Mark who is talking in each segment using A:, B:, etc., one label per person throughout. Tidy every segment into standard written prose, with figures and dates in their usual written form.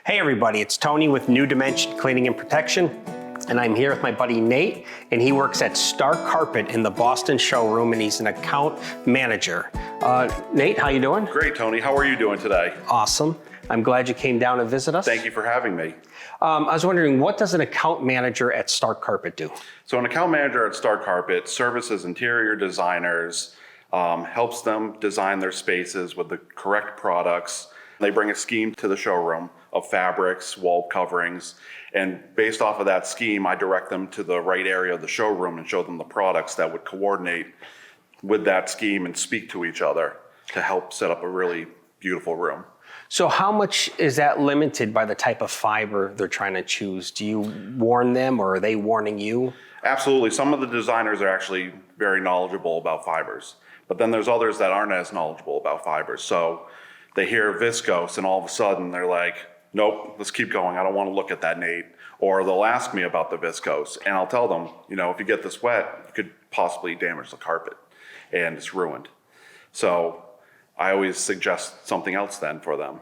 A: Hey everybody, it's Tony with New Dimension Cleaning and Protection, and I'm here with my buddy Nate, and he works at Stark Carpet in the Boston showroom, and he's an account manager. Nate, how you doing?
B: Great, Tony. How are you doing today?
A: Awesome. I'm glad you came down to visit us.
B: Thank you for having me.
A: I was wondering, what does an account manager at Stark Carpet do?
B: So an account manager at Stark Carpet services interior designers, helps them design their spaces with the correct products. They bring a scheme to the showroom of fabrics, wall coverings, and based off of that scheme, I direct them to the right area of the showroom and show them the products that would coordinate with that scheme and speak to each other to help set up a really beautiful room.
A: So how much is that limited by the type of fiber they're trying to choose? Do you warn them or are they warning you?
B: Absolutely. Some of the designers are actually very knowledgeable about fibers, but then there's others that aren't as knowledgeable about fibers. So they hear viscose and all of a sudden they're like, nope, let's keep going. I don't want to look at that, Nate. Or they'll ask me about the viscose and I'll tell them, if you get this wet, you could possibly damage the carpet and it's ruined. So I always suggest something else then for them.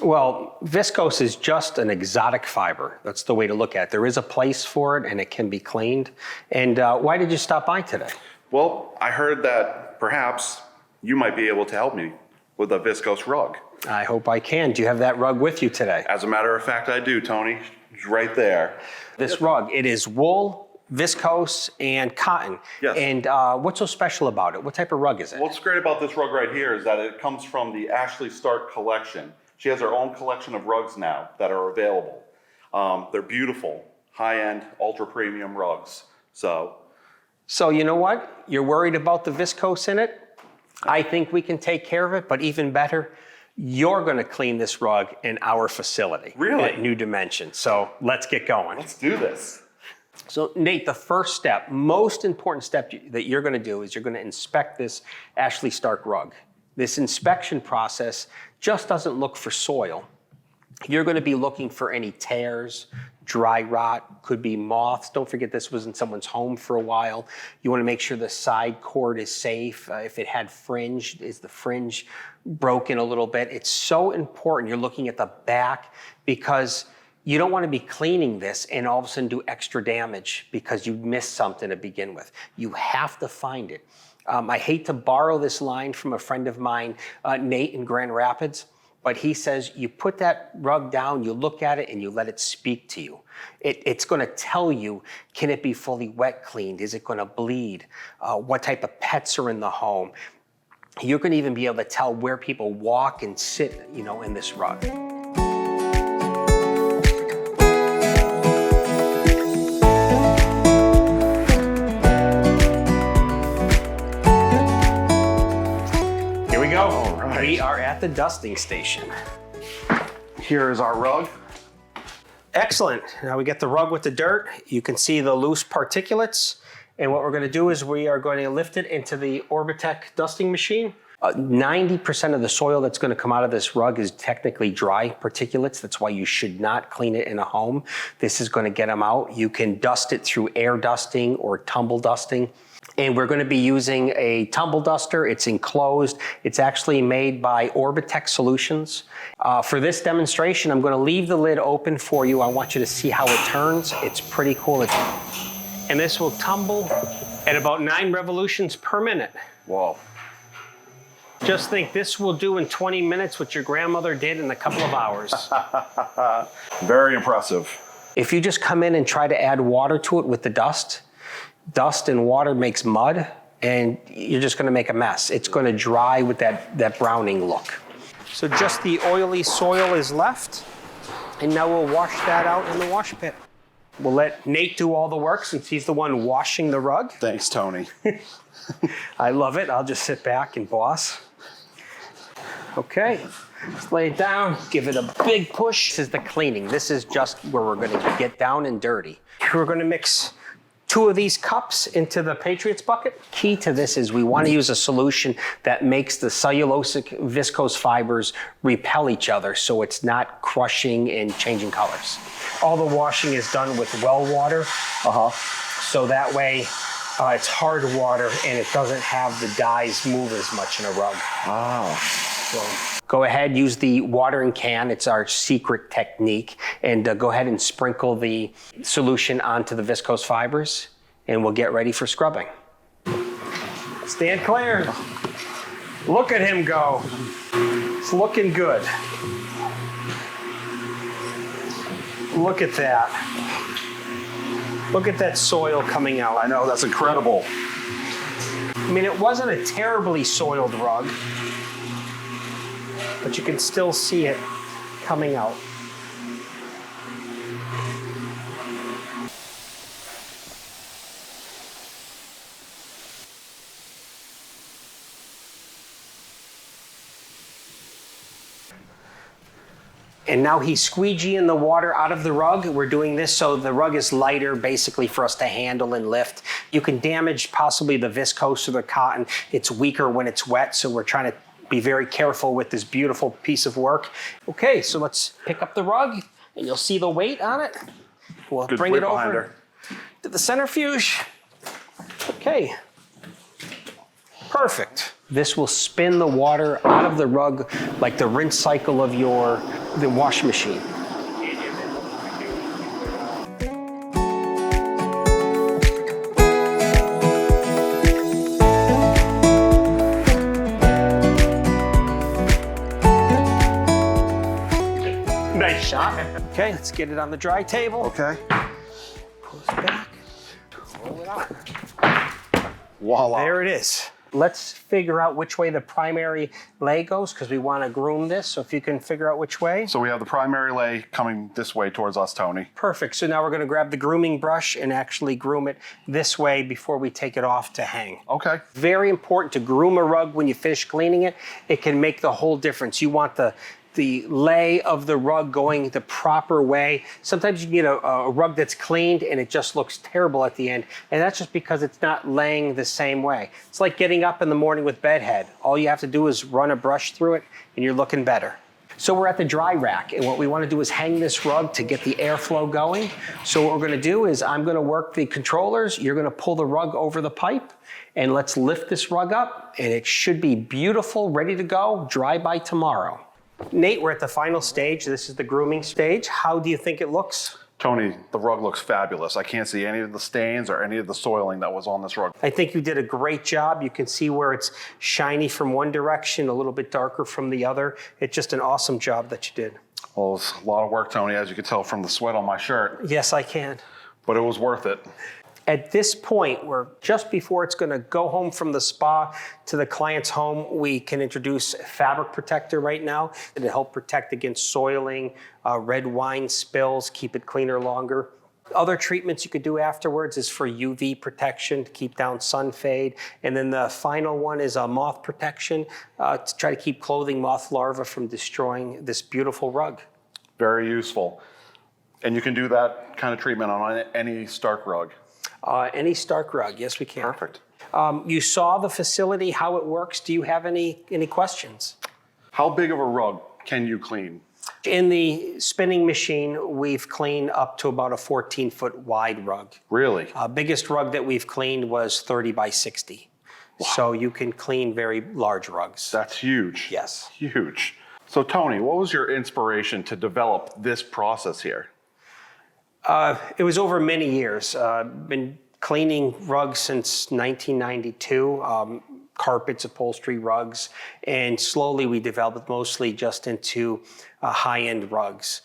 A: Well, viscose is just an exotic fiber. That's the way to look at it. There is a place for it and it can be cleaned. And why did you stop by today?
B: Well, I heard that perhaps you might be able to help me with a viscose rug.
A: I hope I can. Do you have that rug with you today?
B: As a matter of fact, I do, Tony. It's right there.
A: This rug, it is wool, viscose, and cotton.
B: Yes.
A: And what's so special about it? What type of rug is it?
B: What's great about this rug right here is that it comes from the Ashley Stark collection. She has her own collection of rugs now that are available. They're beautiful, high-end, ultra-premium rugs. So
A: you know what? You're worried about the viscose in it? I think we can take care of it, but even better, you're going to clean this rug in our facility.
B: Really?
A: At New Dimension. So let's get going.
B: Let's do this.
A: So Nate, the first step, most important step that you're going to do is you're going to inspect this Ashley Stark rug. This inspection process just doesn't look for soil. You're going to be looking for any tears, dry rot, could be moths. Don't forget this was in someone's home for a while. You want to make sure the side cord is safe. If it had fringe, is the fringe broken a little bit? It's so important you're looking at the back because you don't want to be cleaning this and all of a sudden do extra damage because you missed something to begin with. You have to find it. I hate to borrow this line from a friend of mine, Nate in Grand Rapids, but he says you put that rug down, you look at it, and you let it speak to you. It's going to tell you, can it be fully wet cleaned? Is it going to bleed? What type of pets are in the home? You're going to even be able to tell where people walk and sit, in this rug. Here we go.
B: All right.
A: We are at the dusting station.
B: Here is our rug.
A: Excellent. Now we get the rug with the dirt. You can see the loose particulates. And what we're going to do is we are going to lift it into the Orbitech dusting machine. 90% of the soil that's going to come out of this rug is technically dry particulates. That's why you should not clean it in a home. This is going to get them out. You can dust it through air dusting or tumble dusting. And we're going to be using a tumble duster. It's enclosed. It's actually made by Orbitech Solutions. For this demonstration, I'm going to leave the lid open for you. I want you to see how it turns. It's pretty cool. And this will tumble at about 9 revolutions per minute.
B: Whoa.
A: Just think this will do in 20 minutes what your grandmother did in a couple of hours.
B: Very impressive.
A: If you just come in and try to add water to it with the dust and water makes mud, and you're just going to make a mess. It's going to dry with that browning look. So just the oily soil is left, and now we'll wash that out in the wash pit. We'll let Nate do all the work since he's the one washing the rug.
B: Thanks, Tony.
A: I love it. I'll just sit back and boss. Okay, just lay it down, give it a big push. This is the cleaning. This is just where we're going to get down and dirty. We're going to mix 2 of these cups into the Patriots bucket. Key to this is we want to use a solution that makes the cellulosic viscose fibers repel each other so it's not crushing and changing colors. All the washing is done with well water. So that way it's hard water and it doesn't have the dyes move as much in a rug.
B: Oh.
A: Go ahead, use the watering can. It's our secret technique. And go ahead and sprinkle the solution onto the viscose fibers, and we'll get ready for scrubbing. Stand clear. Look at him go. It's looking good. Look at that. Look at that soil coming out.
B: I know, that's incredible.
A: I mean, it wasn't a terribly soiled rug, but you can still see it coming out. And now he's squeegeeing the water out of the rug. We're doing this so the rug is lighter, basically for us to handle and lift. You can damage possibly the viscose or the cotton. It's weaker when it's wet, so we're trying to be very careful with this beautiful piece of work. Okay, so let's pick up the rug, and you'll see the weight on it. We'll bring it over to the centrifuge. Okay, perfect. This will spin the water out of the rug like the rinse cycle of the washing machine. Nice shot. Okay, let's get it on the dry table.
B: Okay.
A: Pull this back, roll it out.
B: Voila.
A: There it is. Let's figure out which way the primary lay goes, because we want to groom this. So if you can figure out which way.
B: So we have the primary lay coming this way towards us, Tony.
A: Perfect. So now we're going to grab the grooming brush and actually groom it this way before we take it off to hang.
B: Okay.
A: Very important to groom a rug when you finish cleaning it. It can make the whole difference. You want the lay of the rug going the proper way. Sometimes you get a rug that's cleaned and it just looks terrible at the end. And that's just because it's not laying the same way. It's like getting up in the morning with bedhead. All you have to do is run a brush through it and you're looking better. So we're at the dry rack, and what we want to do is hang this rug to get the airflow going. So what we're going to do is I'm going to work the controllers. You're going to pull the rug over the pipe, and let's lift this rug up, and it should be beautiful, ready to go, dry by tomorrow. Nate, we're at the final stage. This is the grooming stage. How do you think it looks?
B: Tony, the rug looks fabulous. I can't see any of the stains or any of the soiling that was on this rug.
A: I think you did a great job. You can see where it's shiny from one direction, a little bit darker from the other. It's just an awesome job that you did.
B: Well, it's a lot of work, Tony, as you can tell from the sweat on my shirt.
A: Yes, I can.
B: But it was worth it.
A: At this point, we're just before it's going to go home from the spa to the client's home, we can introduce fabric protector right now to help protect against soiling, red wine spills, keep it cleaner longer. Other treatments you could do afterwards is for UV protection to keep down sun fade. And then the final one is a moth protection to try to keep clothing moth larvae from destroying this beautiful rug.
B: Very useful. And you can do that kind of treatment on any Stark rug.
A: Any Stark rug, yes we can.
B: Perfect.
A: You saw the facility, how it works. Do you have any questions?
B: How big of a rug can you clean?
A: In the spinning machine, we've cleaned up to about a 14-foot wide rug.
B: Really?
A: Biggest rug that we've cleaned was 30 by 60. Wow. So you can clean very large rugs.
B: That's huge.
A: Yes.
B: Huge. So Tony, what was your inspiration to develop this process here?
A: It was over many years. Been cleaning rugs since 1992, carpets, upholstery, rugs, and slowly we developed mostly just into high-end rugs.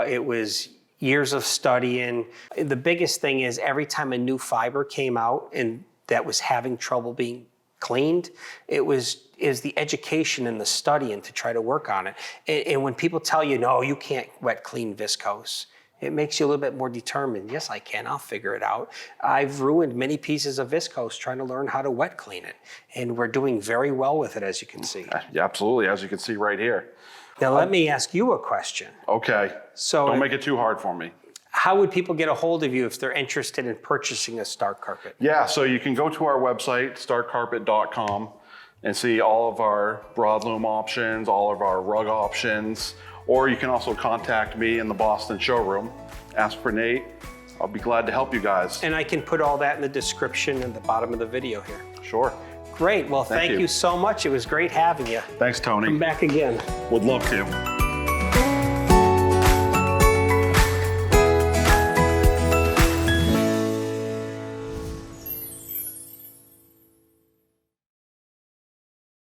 A: It was years of studying. The biggest thing is every time a new fiber came out and that was having trouble being cleaned, is the education and the studying to try to work on it. And when people tell you, no, you can't wet clean viscose, it makes you a little bit more determined. Yes, I can, I'll figure it out. I've ruined many pieces of viscose trying to learn how to wet clean it. And we're doing very well with it, as you can see.
B: Yeah, absolutely, as you can see right here.
A: Now let me ask you a question.
B: Okay,
A: So
B: don't make it too hard for me.
A: how would people get a hold of you if they're interested in purchasing a Stark carpet?
B: Yeah, so you can go to our website, starkcarpet.com, and see all of our broadloom options, all of our rug options, or you can also contact me in the Boston showroom. Ask for Nate. I'll be glad to help you guys.
A: And I can put all that in the description at the bottom of the video here.
B: Sure.
A: Great. Well, thank
B: you.
A: you so much. It was great having you.
B: Thanks, Tony.
A: Come back again.
B: Would love to.